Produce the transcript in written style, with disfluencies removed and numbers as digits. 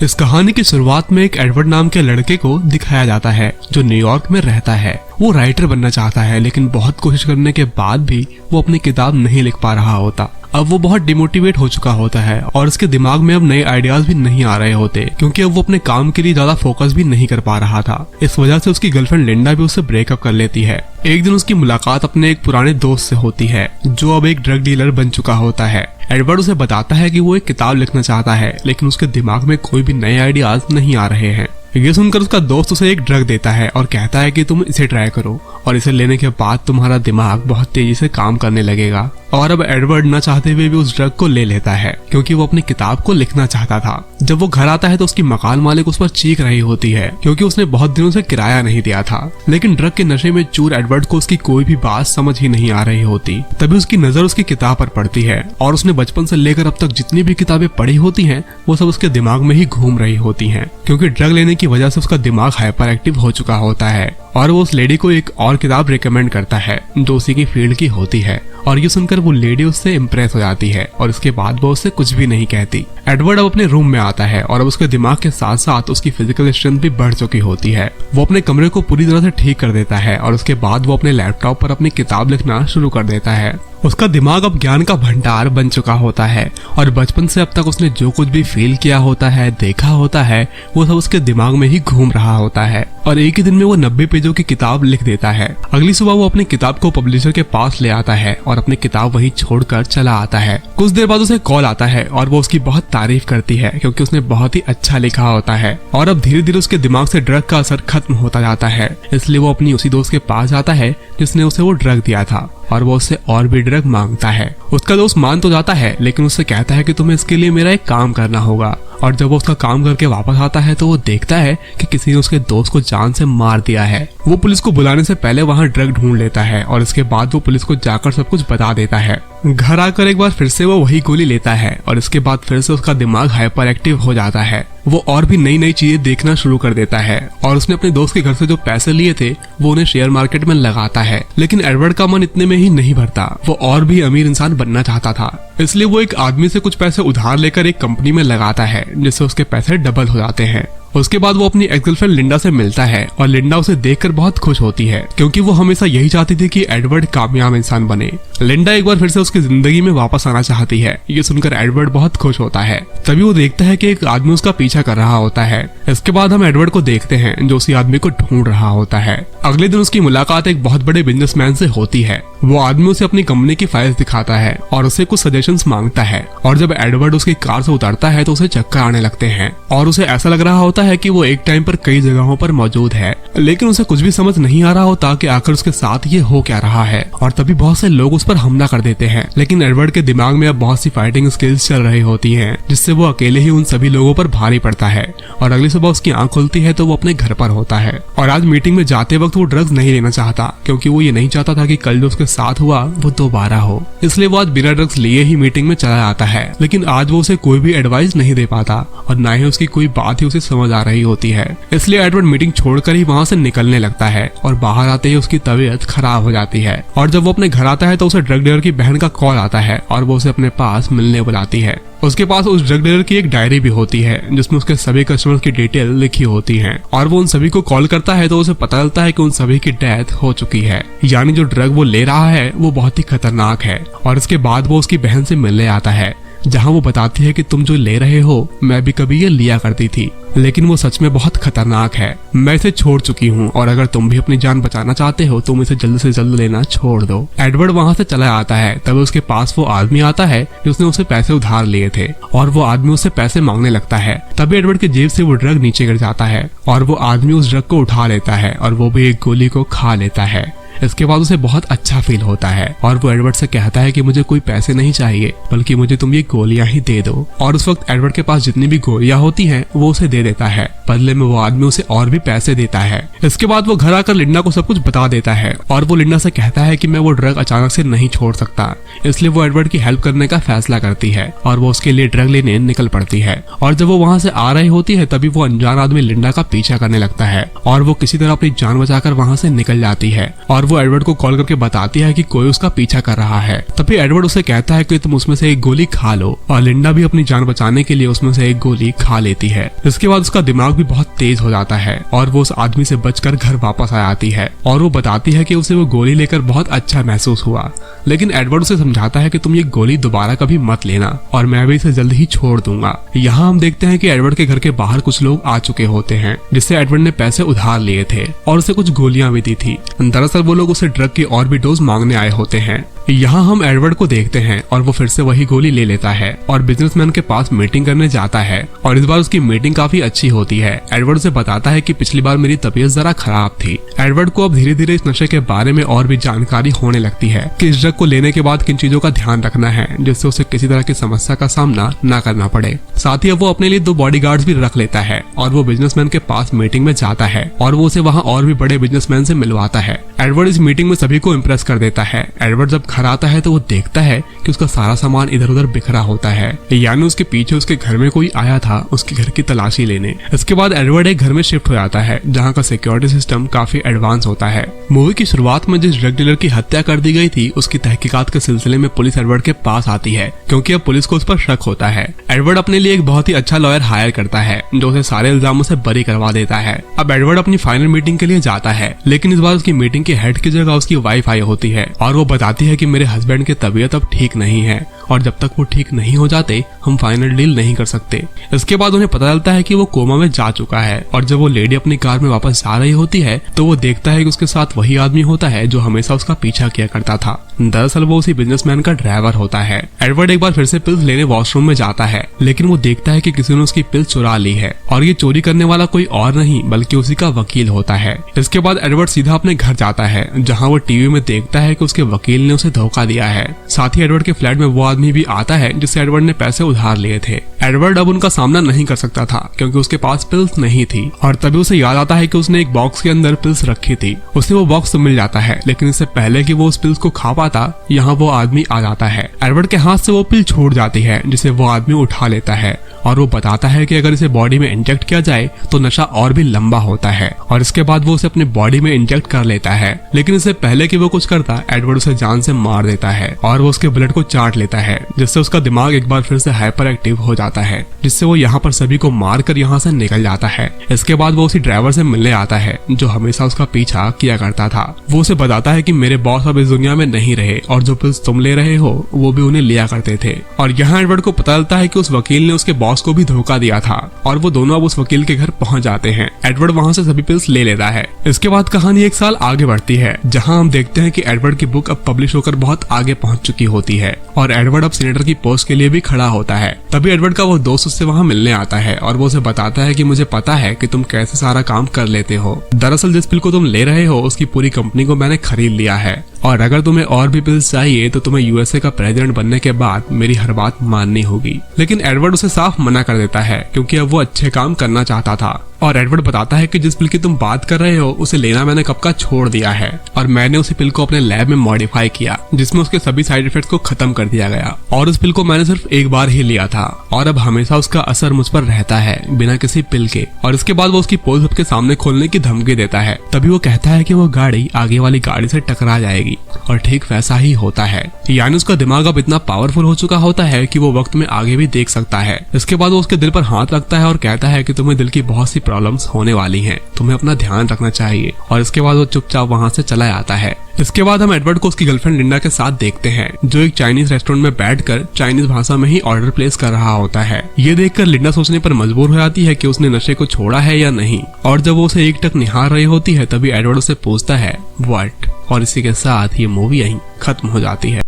इस कहानी की शुरुआत में एक एडवर्ड नाम के लड़के को दिखाया जाता है जो न्यूयॉर्क में रहता है। वो राइटर बनना चाहता है, लेकिन बहुत कोशिश करने के बाद भी वो अपनी किताब नहीं लिख पा रहा होता। अब वो बहुत डिमोटिवेट हो चुका होता है और उसके दिमाग में अब नए आइडियाज भी नहीं आ रहे होते, क्योंकि अब वो अपने काम के लिए ज्यादा फोकस भी नहीं कर पा रहा था। इस वजह से उसकी गर्लफ्रेंड लिंडा भी उससे ब्रेकअप कर लेती है। एक दिन उसकी मुलाकात अपने एक पुराने दोस्त से होती है जो अब एक ड्रग डीलर बन चुका होता है। एडवर्ड उसे बताता है कि वो एक किताब लिखना चाहता है, लेकिन उसके दिमाग में कोई भी नए आइडियाज नहीं आ रहे हैं। ये सुनकर उसका दोस्त उसे एक ड्रग देता है और कहता है कि तुम इसे ट्राई करो और इसे लेने के बाद तुम्हारा दिमाग बहुत तेजी से काम करने लगेगा। और अब एडवर्ड न चाहते हुए भी उस ड्रग को ले लेता है, क्योंकि वो अपनी किताब को लिखना चाहता था। जब वो घर आता है तो उसकी मकान मालिक उस पर चीख रही होती है, क्योंकि उसने बहुत दिनों से किराया नहीं दिया था। लेकिन ड्रग के नशे में चूर एडवर्ड को उसकी कोई भी बात समझ ही नहीं आ रही होती। तभी उसकी नजर उसकी किताब पर पड़ती है और उसने बचपन से लेकर अब तक जितनी भी किताबें पढ़ी होती हैं वो सब उसके दिमाग में ही घूम रही होती हैं, क्योंकि ड्रग लेने की वजह से उसका दिमाग हाइपर एक्टिव हो चुका होता है। और वो उस लेडी को एक और किताब रिकमेंड करता है जो उसी की फील्ड की होती है, और ये सुनकर वो लेडी उससे इम्प्रेस हो जाती है और इसके बाद वो उससे कुछ भी नहीं कहती। एडवर्ड अब अपने रूम में आता है और अब उसके दिमाग के साथ साथ उसकी फिजिकल स्ट्रेंथ भी बढ़ चुकी होती है। वो अपने कमरे को पूरी तरह से ठीक कर देता है और उसके बाद वो अपने लैपटॉप पर अपनी किताब लिखना शुरू कर देता है। उसका दिमाग अब ज्ञान का भंडार बन चुका होता है और बचपन से अब तक उसने जो कुछ भी फील किया होता है, देखा होता है, वो सब उसके दिमाग में ही घूम रहा होता है। और एक ही दिन में वो 90 पेजों की किताब लिख देता है। अगली सुबह वो अपनी किताब को पब्लिशर के पास ले आता है और अपनी किताब वहीं छोड़कर चला आता है। कुछ देर बाद उसे कॉल आता है और वो उसकी बहुत तारीफ करती है, क्योंकि उसने बहुत ही अच्छा लिखा होता है। और अब धीरे धीरे उसके दिमाग से ड्रग का असर खत्म होता जाता है, इसलिए वो अपनी उसी दोस्त के पास जाता है जिसने उसे वो ड्रग दिया था और वो उससे और भी ड्रग मांगता है। उसका दोस्त मान तो जाता है, लेकिन उससे कहता है कि तुम्हें इसके लिए मेरा एक काम करना होगा। और जब वो उसका काम करके वापस आता है तो वो देखता है कि किसी ने उसके दोस्त को जान से मार दिया है। वो पुलिस को बुलाने से पहले वहाँ ड्रग ढूंढ लेता है और इसके बाद वो पुलिस को जाकर सब कुछ बता देता है। घर आकर एक बार फिर से वो वही गोली लेता है और इसके बाद फिर से उसका दिमाग हाइपर एक्टिव हो जाता है। वो और भी नई नई चीजें देखना शुरू कर देता है और उसने अपने दोस्त के घर से जो पैसे लिए थे वो उन्हें शेयर मार्केट में लगाता है। लेकिन एडवर्ड का मन इतने में ही नहीं भरता, वो और भी अमीर इंसान बनना चाहता था। इसलिए वो एक आदमी से कुछ पैसे उधार लेकर एक कंपनी में लगाता है, जिससे उसके पैसे डबल हो जाते हैं। उसके बाद वो अपनी एक्स गर्लफ्रेंड लिंडा से मिलता है और लिंडा उसे देखकर बहुत खुश होती है, क्योंकि वो हमेशा यही चाहती थी कि एडवर्ड कामयाब इंसान बने। लिंडा एक बार फिर से उसकी जिंदगी में वापस आना चाहती है। ये सुनकर एडवर्ड बहुत खुश होता है। तभी वो देखता है कि एक आदमी उसका पीछा कर रहा होता है। इसके बाद हम एडवर्ड को देखते हैं जो उसी आदमी को ढूंढ रहा होता है। अगले दिन उसकी मुलाकात एक बहुत बड़े बिजनेसमैन से होती है। वो आदमी उसे अपनी कंपनी की फाइल्स दिखाता है और उससे कुछ सजेशंस मांगता है। और जब एडवर्ड उसकी कार से उतरता है तो उसे चक्कर आने लगते हैं और उसे ऐसा लग रहा होता है कि वो एक टाइम पर कई जगहों पर मौजूद है, लेकिन उसे कुछ भी समझ नहीं आ रहा होता कि आखिर उसके साथ ये हो क्या रहा है। और तभी बहुत से लोग उस पर हमला कर देते हैं, लेकिन एडवर्ड के दिमाग में अब बहुत सी फाइटिंग स्किल्स चल रही होती हैं, जिससे वो अकेले ही उन सभी लोगों पर भारी पड़ता है। और अगली सुबह उसकी आंख खुलती है तो वो अपने घर पर होता है। और आज मीटिंग में जाते वक्त वो ड्रग्स नहीं लेना चाहता, क्योंकि वो ये नहीं चाहता था कि कल जो उसके साथ हुआ वो दोबारा हो। इसलिए वो आज बिना ड्रग्स लिए ही मीटिंग में चला आता है। लेकिन आज वो उसे कोई भी एडवाइस नहीं दे पाता और ना ही उसकी कोई बात ही उसे समझ आ रही होती है। इसलिए एडवर्ड मीटिंग छोड़कर ही वहाँ से निकलने लगता है और बाहर आते ही उसकी तबीयत खराब हो जाती है। और जब वो अपने घर आता है तो उसे ड्रग डीलर की बहन का कॉल आता है और वो उसे अपने पास मिलने बुलाती है। उसके पास उस ड्रग डीलर की एक डायरी भी होती है जिसमें उसके सभी कस्टमर्स की डिटेल लिखी होती है। और वो उन सभी को कॉल करता है तो उसे पता चलता है कि उन सभी की डेथ हो चुकी है, यानी जो ड्रग वो ले रहा है वो बहुत ही खतरनाक है। और इसके बाद वो उसकी बहन से मिलने आता है, जहाँ वो बताती है कि तुम जो ले रहे हो मैं भी कभी ये लिया करती थी, लेकिन वो सच में बहुत खतरनाक है। मैं इसे छोड़ चुकी हूँ और अगर तुम भी अपनी जान बचाना चाहते हो तुम इसे जल्द से जल्द लेना छोड़ दो। एडवर्ड वहाँ से चला आता है। तभी उसके पास वो आदमी आता है जिसने उसे पैसे उधार लिए थे और वो आदमी उससे पैसे मांगने लगता है। तभी एडवर्ड की जेब से वो ड्रग नीचे गिर जाता है और वो आदमी उस ड्रग को उठा लेता है और वो भी एक गोली को खा लेता है। इसके बाद उसे बहुत अच्छा फील होता है और वो एडवर्ड से कहता है कि मुझे कोई पैसे नहीं चाहिए, बल्कि मुझे तुम ये गोलियां ही दे दो। और उस वक्त एडवर्ड के पास जितनी भी गोलियां होती हैं वो उसे दे देता है। बदले में वो आदमी उसे और भी पैसे देता है। इसके बाद वो घर आकर लिंडा को सब कुछ बता देता है और वो लिंडा से कहता है कि मैं वो ड्रग अचानक से नहीं छोड़ सकता, इसलिए वो एडवर्ड की हेल्प करने का फैसला करती है और वो उसके लिए ड्रग लेने निकल पड़ती है। और जब वो वहाँ से आ रही होती है तभी वो अनजान आदमी लिंडा का पीछा करने लगता है और वो किसी तरह अपनी जान बचाकर वहाँ से निकल जाती है। और वो एडवर्ड को कॉल करके बताती है कि कोई उसका पीछा कर रहा है। तभी एडवर्ड उसे कहता है कि तुम उसमें से एक गोली खा लो, और लिंडा भी अपनी जान बचाने के लिए उसमें से एक गोली खा लेती है। इसके बाद उसका दिमाग भी बहुत तेज हो जाता है और वो उस आदमी से बचकर घर वापस आ जाती है और वो बताती है कि उसे वो गोली लेकर बहुत अच्छा महसूस हुआ। लेकिन एडवर्ड उसे समझाता है कि तुम ये गोली दोबारा कभी मत लेना और मैं भी इसे जल्द ही छोड़ दूंगा। यहाँ हम देखते हैं कि एडवर्ड के घर के बाहर कुछ लोग आ चुके होते हैं जिससे एडवर्ड ने पैसे उधार लिए थे और उसे कुछ गोलियां भी दी थी। दरअसल वो लोग उसे ड्रग की और भी डोज मांगने आए होते हैं। यहाँ हम एडवर्ड को देखते हैं और वो फिर से वही गोली ले लेता है और बिजनेसमैन के पास मीटिंग करने जाता है और इस बार उसकी मीटिंग काफी अच्छी होती है। एडवर्ड उसे बताता है कि पिछली बार मेरी तबीयत जरा खराब थी। एडवर्ड को अब धीरे धीरे इस नशे के बारे में और भी जानकारी होने लगती है कि इस ड्रग को लेने के बाद किन चीजों का ध्यान रखना है जिससे उसे किसी तरह की समस्या का सामना न करना पड़े। साथ ही अब वो अपने लिए 2 बॉडीगार्ड्स भी रख लेता है और वो बिजनेसमैन के पास मीटिंग में जाता है और वो उसे वहाँ और भी बड़े बिजनेसमैन से मिलवाता है। एडवर्ड इस मीटिंग में सभी को इम्प्रेस कर देता है। एडवर्ड जब घर आता है तो वो देखता है कि उसका सारा सामान इधर उधर बिखरा होता है, यानी उसके पीछे उसके घर में कोई आया था उसके घर की तलाशी लेने। इसके बाद एडवर्ड एक घर में शिफ्ट हो जाता है जहाँ का सिक्योरिटी सिस्टम काफी एडवांस होता है। मूवी की शुरुआत में जिस ड्रग डीलर की हत्या कर दी गई थी उसकी तहकीकात के सिलसिले में पुलिस एडवर्ड के पास आती है क्योंकि अब पुलिस को उस पर शक होता है। एडवर्ड अपने लिए एक बहुत ही अच्छा लॉयर हायर करता है जो उसे सारे इल्जामों से बरी करवा देता है। अब एडवर्ड अपनी फाइनल मीटिंग के लिए जाता है, लेकिन इस बार उसकी मीटिंग के हेड की जगह उसकी वाइफ आई होती है और वो बताती है कि मेरे हस्बैंड की तबीयत अब ठीक नहीं है और जब तक वो ठीक नहीं हो जाते हम फाइनल डील नहीं कर सकते। इसके बाद उन्हें पता चलता है कि वो कोमा में जा चुका है और जब वो लेडी अपनी कार में वापस जा रही होती है तो वो देखता है कि उसके साथ वही आदमी होता है जो हमेशा उसका पीछा किया करता था। दरअसल वो उसी बिजनेसमैन का ड्राइवर होता है। एडवर्ड एक बार फिर से पिल्स लेने वॉशरूम में जाता है, लेकिन वो देखता है कि किसी ने उसकी पिल्स चुरा ली है और ये चोरी करने वाला कोई और नहीं बल्कि उसी का वकील होता है। इसके बाद एडवर्ड सीधा अपने घर जाता है जहाँ वो टीवी में देखता है कि उसके वकील ने उसे धोखा दिया है। साथ ही एडवर्ड के फ्लैट में वो आदमी भी आता है जिससे एडवर्ड ने पैसे उधार लिए थे। एडवर्ड अब उनका सामना नहीं कर सकता था क्योंकि उसके पास पिल्स नहीं थी और तभी उसे याद आता है कि उसने एक बॉक्स के अंदर पिल्स रखी थी। उसे वो बॉक्स तो मिल जाता है, लेकिन इससे पहले कि वो उस पिल्स को खा पाता यहाँ वो आदमी आ जाता है। एडवर्ड के हाथ से वो पिल छूट जाती है जिसे वो आदमी उठा लेता है और वो बताता है कि अगर इसे बॉडी में इंजेक्ट किया जाए तो नशा और भी लंबा होता है और इसके बाद वो उसे अपने बॉडी में इंजेक्ट कर लेता है। लेकिन इससे पहले कि वो कुछ करता एडवर्ड उसे जान से मार देता है और वो उसके ब्लड को चाट लेता है जिससे उसका दिमाग एक बार फिर से हाइपर एक्टिव हो जाता है, जिससे वो यहाँ पर सभी को मार कर यहाँ से निकल जाता है। इसके बाद वो उसी ड्राइवर से मिलने आता है जो हमेशा उसका पीछा किया करता था। वो उसे बताता है कि मेरे बॉस अब इस दुनिया में नहीं रहे और जो पिल्स तुम ले रहे हो वो भी उन्हें लिया करते थे। और यहाँ एडवर्ड को पता चलता है कि उस वकील ने उसके बॉस को भी धोखा दिया था और वो दोनों अब उस वकील के घर पहुंच जाते हैं। एडवर्ड वहां से सभी पिल्स ले लेता है। इसके बाद कहानी 1 साल आगे बढ़ती है जहां हम देखते हैं कि एडवर्ड की बुक अब पब्लिश होकर बहुत आगे पहुंच चुकी होती है और एडवर्ड अब सीनेटर की पोस्ट के लिए भी खड़ा होता है। तभी एडवर्ड का वो दोस्त उससे वहां मिलने आता है और वो उसे बताता है कि मुझे पता है कि तुम कैसे सारा काम कर लेते हो। दरअसल जिस पिल को तुम ले रहे हो उसकी पूरी कंपनी को मैंने खरीद लिया है और अगर तुम्हें और भी पिल्स चाहिए तो तुम्हें यूएसए का प्रेसिडेंट बनने के बाद मेरी हर बात माननी होगी। लेकिन एडवर्ड उसे साफ मना कर देता है क्योंकि अब वो अच्छे काम करना चाहता था। और एडवर्ड बताता है कि जिस पिल की तुम बात कर रहे हो उसे लेना मैंने कब का छोड़ दिया है और मैंने उसी पिल को अपने लैब में मॉडिफाई किया जिसमें उसके सभी साइड इफेक्ट्स को खत्म कर दिया गया और उस पिल को मैंने सिर्फ एक बार ही लिया था और अब हमेशा उसका असर मुझ पर रहता है बिना किसी पिल के। और इसके बाद वो उसकी पोल सबके सामने खोलने की धमकी देता है। तभी वो कहता है कि वो गाड़ी आगे वाली गाड़ी से टकरा जाएगी और ठीक वैसा ही होता है, यानी उसका दिमाग अब इतना पावरफुल हो चुका होता है कि वो वक्त में आगे भी देख सकता है। इसके बाद वो उसके दिल पर हाथ रखता है और कहता है कि तुम्हें दिल की बहुत सी प्रॉब्लम्स होने वाली हैं, तुम्हें अपना ध्यान रखना चाहिए। और इसके बाद वो चुपचाप वहाँ से चला आता है। इसके बाद हम एडवर्ड को उसकी गर्लफ्रेंड लिंडा के साथ देखते हैं जो एक चाइनीज रेस्टोरेंट में बैठकर चाइनीज भाषा में ही ऑर्डर प्लेस कर रहा होता है। ये देखकर लिंडा सोचने पर मजबूर हो जाती है कि उसने नशे को छोड़ा है या नहीं और जब वो उसे एकटक निहार रही होती है तभी एडवर्ड उसे पूछता है व्हाट, और इसी के साथ ये मूवी यहीं खत्म हो जाती है।